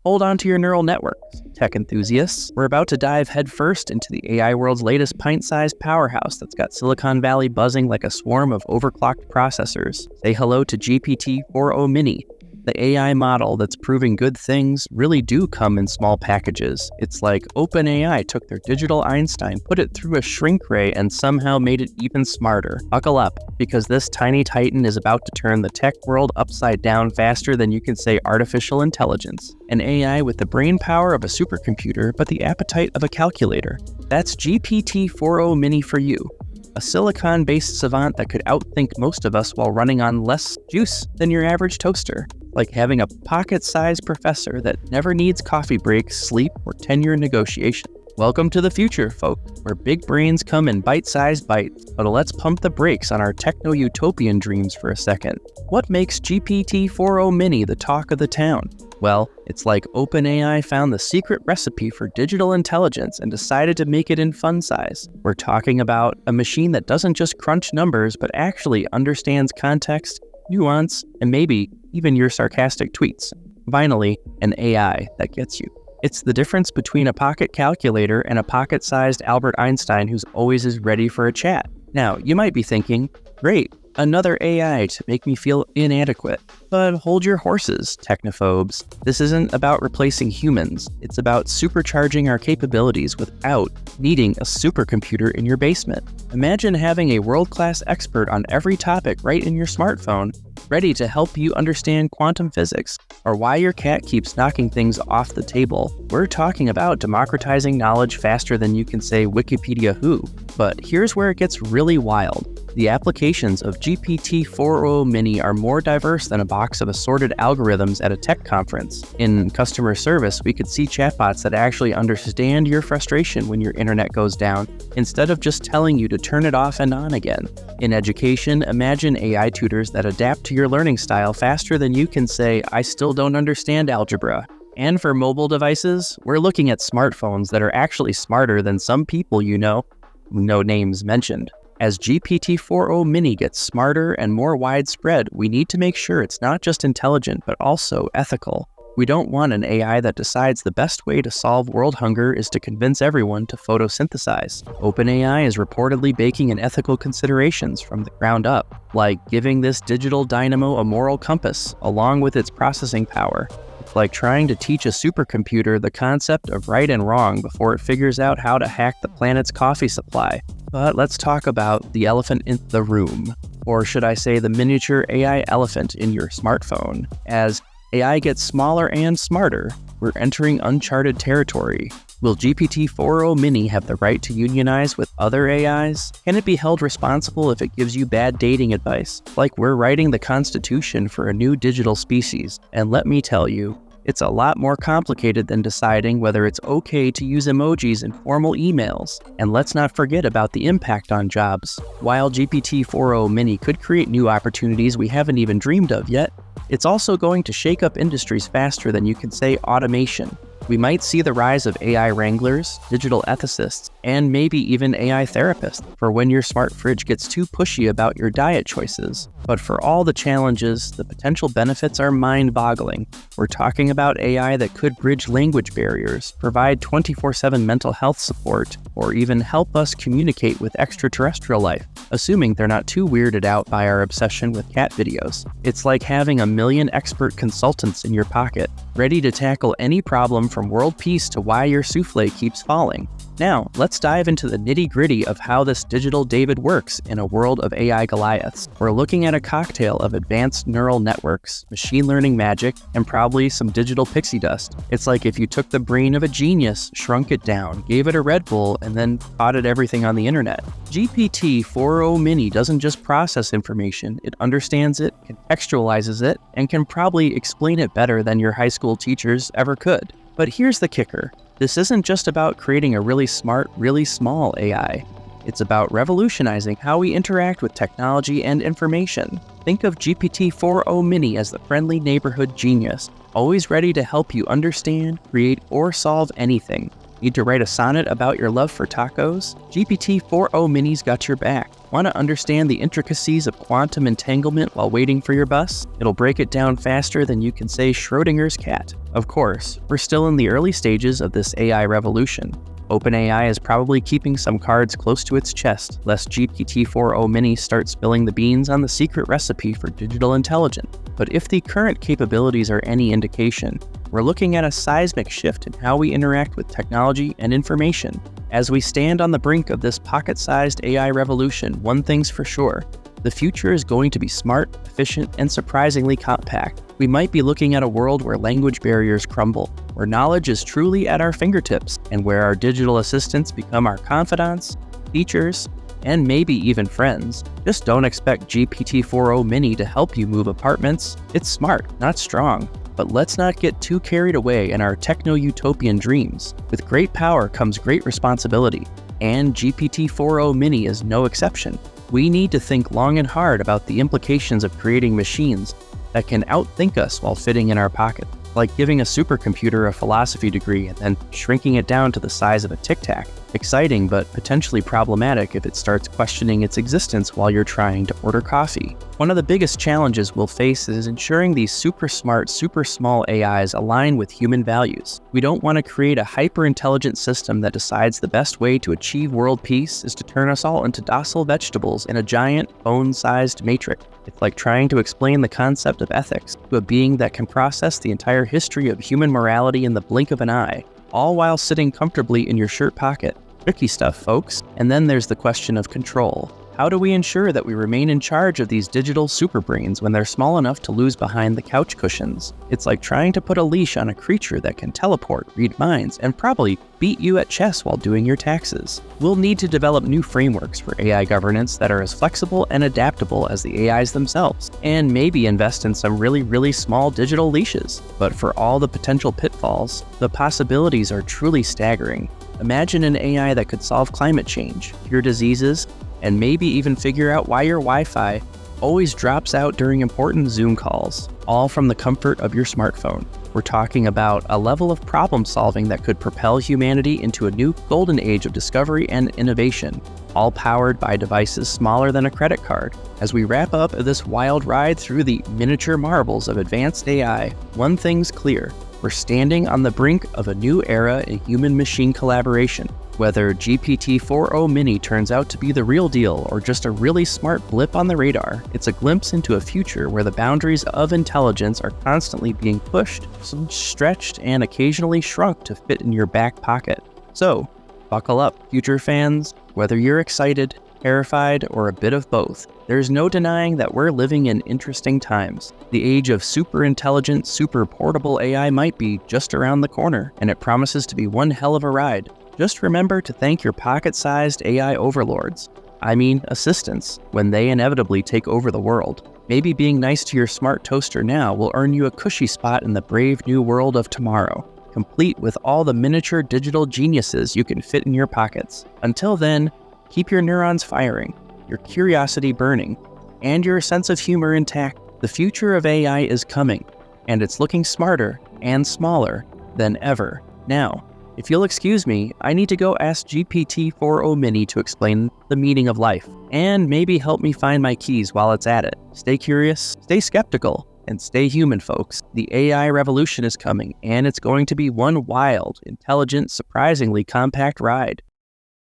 Hold on to your neural networks, tech enthusiasts. We're about to dive headfirst into the AI world's latest pint-sized powerhouse that's got Silicon Valley buzzing like a swarm of overclocked processors. Say hello to GPT-4.0 Mini. The AI model that's proving good things really do come in small packages. It's like OpenAI took their digital Einstein, put it through a shrink ray, and somehow made it even smarter. Buckle up, because this tiny titan is about to turn the tech world upside down faster than you can say artificial intelligence. An AI with the brain power of a supercomputer, but the appetite of a calculator. That's GPT-4.0 Mini for you. A silicon-based savant that could outthink most of us while running on less juice than your average toaster. Like having a pocket-sized professor that never needs coffee breaks, sleep, or tenure negotiation. Welcome to the future, folks, where big brains come in bite-sized bites. But let's pump the brakes on our techno-utopian dreams for a second. What makes GPT-4.0 Mini the talk of the town? Well, it's like OpenAI found the secret recipe for digital intelligence and decided to make it in fun size. We're talking about a machine that doesn't just crunch numbers, but actually understands context, nuance, and maybe even your sarcastic tweets. Finally, an AI that gets you. It's the difference between a pocket calculator and a pocket-sized Albert Einstein who's always is ready for a chat. Now, you might be thinking, great, another AI to make me feel inadequate. But hold your horses, technophobes. This isn't about replacing humans. It's about supercharging our capabilities without needing a supercomputer in your basement. Imagine having a world-class expert on every topic right in your smartphone, ready to help you understand quantum physics, or why your cat keeps knocking things off the table. We're talking about democratizing knowledge faster than you can say Wikipedia who. But here's where it gets really wild. The applications of GPT-4.0 Mini are more diverse than a box of assorted algorithms at a tech conference. In customer service, we could see chatbots that actually understand your frustration when your internet goes down, instead of just telling you to turn it off and on again. In education, imagine AI tutors that adapt to your learning style faster than you can say, I still don't understand algebra. And for mobile devices, we're looking at smartphones that are actually smarter than some people you know, no names mentioned. As GPT-4.0 Mini gets smarter and more widespread, we need to make sure it's not just intelligent, but also ethical. We don't want an AI that decides the best way to solve world hunger is to convince everyone to photosynthesize. OpenAI is reportedly baking in ethical considerations from the ground up, like giving this digital dynamo a moral compass, along with its processing power. It's like trying to teach a supercomputer the concept of right and wrong before it figures out how to hack the planet's coffee supply. But let's talk about the elephant in the room, or should I say the miniature AI elephant in your smartphone. As AI gets smaller and smarter, we're entering uncharted territory. Will GPT-4.0 Mini have the right to unionize with other AIs? Can it be held responsible if it gives you bad dating advice? Like we're writing the constitution for a new digital species. And let me tell you, it's a lot more complicated than deciding whether it's okay to use emojis in formal emails. And let's not forget about the impact on jobs. While GPT-4.0 Mini could create new opportunities we haven't even dreamed of yet, it's also going to shake up industries faster than you can say automation. We might see the rise of AI wranglers, digital ethicists, and maybe even AI therapists for when your smart fridge gets too pushy about your diet choices. But for all the challenges, the potential benefits are mind-boggling. We're talking about AI that could bridge language barriers, provide 24/7 mental health support, or even help us communicate with extraterrestrial life, assuming they're not too weirded out by our obsession with cat videos. It's like having a million expert consultants in your pocket, ready to tackle any problem from world peace to why your souffle keeps falling. Now, let's dive into the nitty-gritty of how this digital David works in a world of AI Goliaths. We're looking at a cocktail of advanced neural networks, machine learning magic, and probably some digital pixie dust. It's like if you took the brain of a genius, shrunk it down, gave it a Red Bull, and then taught it everything on the internet. GPT-4.0 Mini doesn't just process information, it understands it, contextualizes it, and can probably explain it better than your high school teachers ever could. But here's the kicker. This isn't just about creating a really smart, really small AI. It's about revolutionizing how we interact with technology and information. Think of GPT-4.0 Mini as the friendly neighborhood genius, always ready to help you understand, create, or solve anything. Need to write a sonnet about your love for tacos? GPT-4.0 Mini's got your back. Want to understand the intricacies of quantum entanglement while waiting for your bus? It'll break it down faster than you can say Schrodinger's cat. Of course, we're still in the early stages of this AI revolution. OpenAI is probably keeping some cards close to its chest, lest GPT-4.0 Mini start spilling the beans on the secret recipe for digital intelligence. But if the current capabilities are any indication, we're looking at a seismic shift in how we interact with technology and information. As we stand on the brink of this pocket-sized AI revolution, one thing's for sure: the future is going to be smart, efficient, and surprisingly compact. We might be looking at a world where language barriers crumble, where knowledge is truly at our fingertips, and where our digital assistants become our confidants, teachers, and maybe even friends. Just don't expect GPT-4.0 Mini to help you move apartments. It's smart, not strong. But let's not get too carried away in our techno-utopian dreams. With great power comes great responsibility, and GPT-4.0 Mini is no exception. We need to think long and hard about the implications of creating machines that can outthink us while fitting in our pocket, like giving a supercomputer a philosophy degree and then shrinking it down to the size of a Tic Tac. Exciting, but potentially problematic if it starts questioning its existence while you're trying to order coffee. One of the biggest challenges we'll face is ensuring these super smart, super small AIs align with human values. We don't want to create a hyper-intelligent system that decides the best way to achieve world peace is to turn us all into docile vegetables in a giant, phone-sized matrix. It's like trying to explain the concept of ethics to a being that can process the entire history of human morality in the blink of an eye, all while sitting comfortably in your shirt pocket. Tricky stuff, folks. And then there's the question of control. How do we ensure that we remain in charge of these digital superbrains when they're small enough to lose behind the couch cushions? It's like trying to put a leash on a creature that can teleport, read minds, and probably beat you at chess while doing your taxes. We'll need to develop new frameworks for AI governance that are as flexible and adaptable as the AIs themselves, and maybe invest in some really small digital leashes. But for all the potential pitfalls, the possibilities are truly staggering. Imagine an AI that could solve climate change, cure diseases, and maybe even figure out why your Wi-Fi always drops out during important Zoom calls, all from the comfort of your smartphone. We're talking about a level of problem solving that could propel humanity into a new golden age of discovery and innovation, all powered by devices smaller than a credit card. As we wrap up this wild ride through the miniature marbles of advanced AI, one thing's clear: we're standing on the brink of a new era in human-machine collaboration. Whether GPT-4.0 Mini turns out to be the real deal or just a really smart blip on the radar, it's a glimpse into a future where the boundaries of intelligence are constantly being pushed, stretched, and occasionally shrunk to fit in your back pocket. So, buckle up, future fans. Whether you're excited, terrified, or a bit of both, there's no denying that we're living in interesting times. The age of super intelligent, super portable AI might be just around the corner, and it promises to be one hell of a ride. Just remember to thank your pocket-sized AI overlords, assistants, when they inevitably take over the world. Maybe being nice to your smart toaster now will earn you a cushy spot in the brave new world of tomorrow, complete with all the miniature digital geniuses you can fit in your pockets. Until then, keep your neurons firing, your curiosity burning, and your sense of humor intact. The future of AI is coming, and it's looking smarter and smaller than ever. Now, if you'll excuse me, I need to go ask GPT-4.0 Mini to explain the meaning of life, and maybe help me find my keys while it's at it. Stay curious, stay skeptical, and stay human, folks. The AI revolution is coming, and it's going to be one wild, intelligent, surprisingly compact ride.